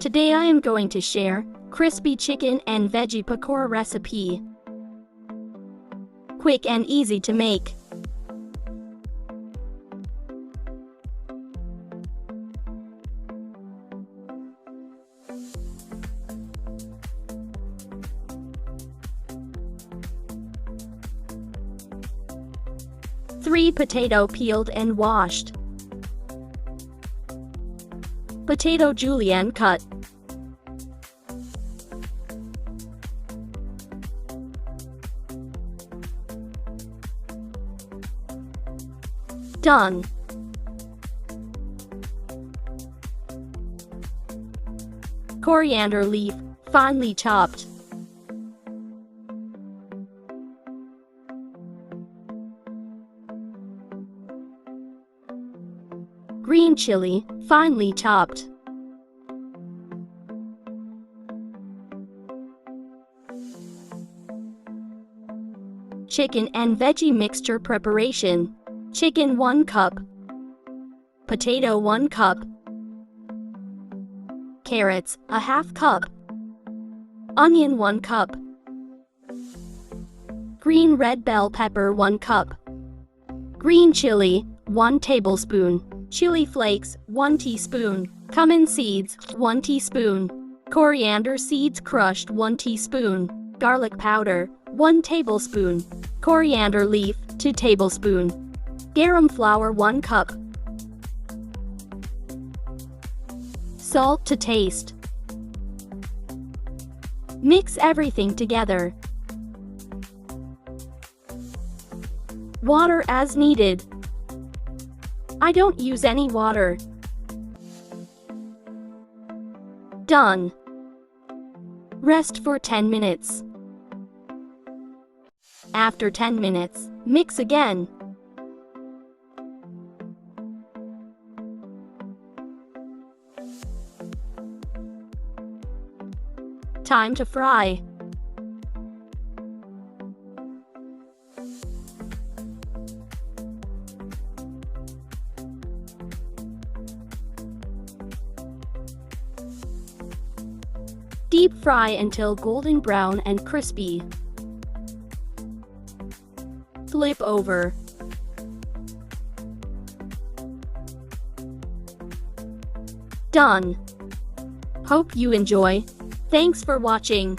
Today I am going to share crispy chicken and veggie pakora recipe. Quick and easy to make. Three potato peeled and washed. Potato julienne cut. Done. Coriander leaf, finely chopped. Green chili, finely chopped. Chicken and veggie mixture preparation. Chicken 1 cup. Potato 1 cup. Carrots, a half cup. Onion 1 cup. Green red bell pepper 1 cup. Green chili, 1 tablespoon. Chili flakes, 1 teaspoon. Cumin seeds, 1 teaspoon. Coriander seeds crushed, 1 teaspoon. Garlic powder, 1 tablespoon. Coriander leaf, 2 tablespoons. Garam flour 1 cup. Salt to taste. Mix everything together. Water as needed. I don't use any water. Done. Rest for 10 minutes. After 10 minutes, mix again. Time to fry. Deep fry until golden brown and crispy. Flip over. Done. Hope you enjoy. Thanks for watching.